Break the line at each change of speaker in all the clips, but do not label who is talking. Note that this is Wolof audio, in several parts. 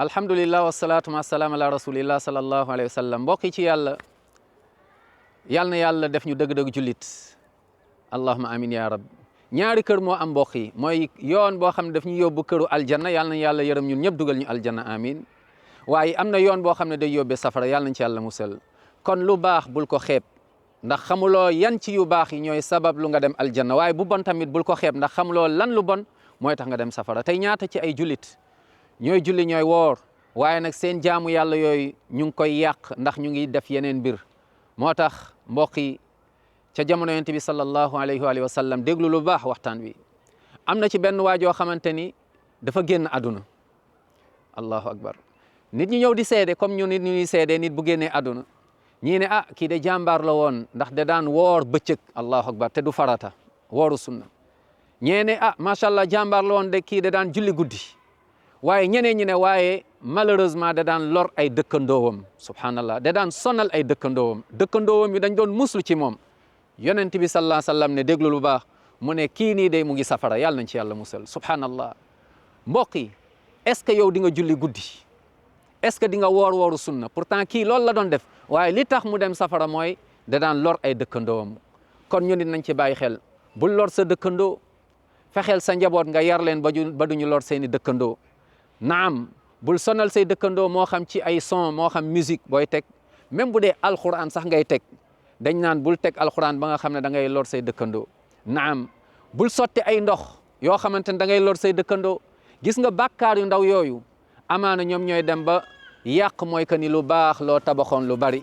alhamdulillah wasalaatu wasalaam ala rasulillah sallallahu alayhi wa sallam mbokk yi ci yàlla yal na yàlla def ñu dëgg-dëgg jullit allahuma amin ya rab ñaari kër moo am mbokk yi mooy yoon boo xam ne daf ñu yóbbu këru aljanna yal na yàlla yërëm ñun ñëpp dugal ñu aljanna amin waaye am na yoon boo xam ne day yóbbee safara yal nañ ci yàlla musal kon lu baax bul ko xeeb ndax xamuloo yan ci yu baax yi ñooy sabab lu nga dem aljanna waaye bu bon tamit bul ko xeeb ndax xamuloo lan lu bon mooy tax nga dem safara tey ñaata ci ay jullit ñooy julli ñooy woor waaye nag seen jaamu yàlla yooyu ñu ngi koy yàq ndax ñu ngi def yeneen mbir moo tax mbokk yi ca jamono yonent bi sallallahu alayhi wa sallam déglu lu baax waxtaan wi am na ci benn waajoo xamante ni dafa génn àdduna allahu akbar nit ñi ñëw di seede comme ñu nit ñuy seede nit bu génnee àdduna ñii ne ah kii de jàmbaar la woon ndax da daan woor bëccëg allahu akbar te du farata wooru sunna ñee ne ah macha allah jàmbaar la woon de kii da daan julli guddi waaye ñeneen ñi ne waaye malheureusement da daan lor ay dëkkandoowam subhanallah da daan sonal ay dëkkandoowam yi dañ doon muslu ci moom yonent bi sallallahu alayhi wa sallam ne déglu lu baax mu ne kii nii day mu ngi safara yàlla nañ ci yàlla musal subhanallah mbokk yi est-ce que yow di nga julli guddi est-ce que di nga woor wooru sunna pourtant kii loolu la doon def waaye li tax mu dem safara mooy da daan lor ay dëkkandoowam kon ñu nit nañ ci bàyyi xel bul lor sa dëkkandoo fexeel sa njaboot nga yar leen ba duñu lor seeni dëkkandoo naam bul sonal say dëkkandoo moo xam ci ay son moo xam musique booy teg même bu dee alquran sax ngay teg dañ naan bul teg alquran ba nga xam ne da ngay lor say dëkkandoo naam bul sotti ay ndox yoo xamante ne da ngay lor say dëkkandoo gis nga bàkkaar yu ndaw yooyu amaana ñoom ñooy dem ba yàq mooy que ni lu baax loo tabaxoon lu bari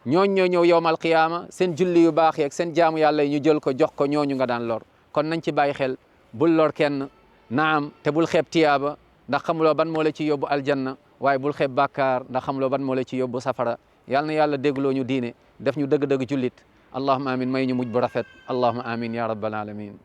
ñooñ ñoo ñëw yowmal qiyaama seen julli yu baax yeeg seen jaamu yàlla yi ñu jël ko jox ko ñooñu nga daan lor kon nañ ci bàyyi xel bul lor kenn naam te bul xeeb tiyaaba ndax xamuloo ban moo la ci yóbbu aljanna waaye bul xeeb bàkkaar ndax xamuloo ban moo la ci yóbbu safara yal na yàlla dégloo ñu diine def ñu dëgg-dëgg jullit allahuma amin may ñu mujj bu rafet allahuma amin ya rabbal alamin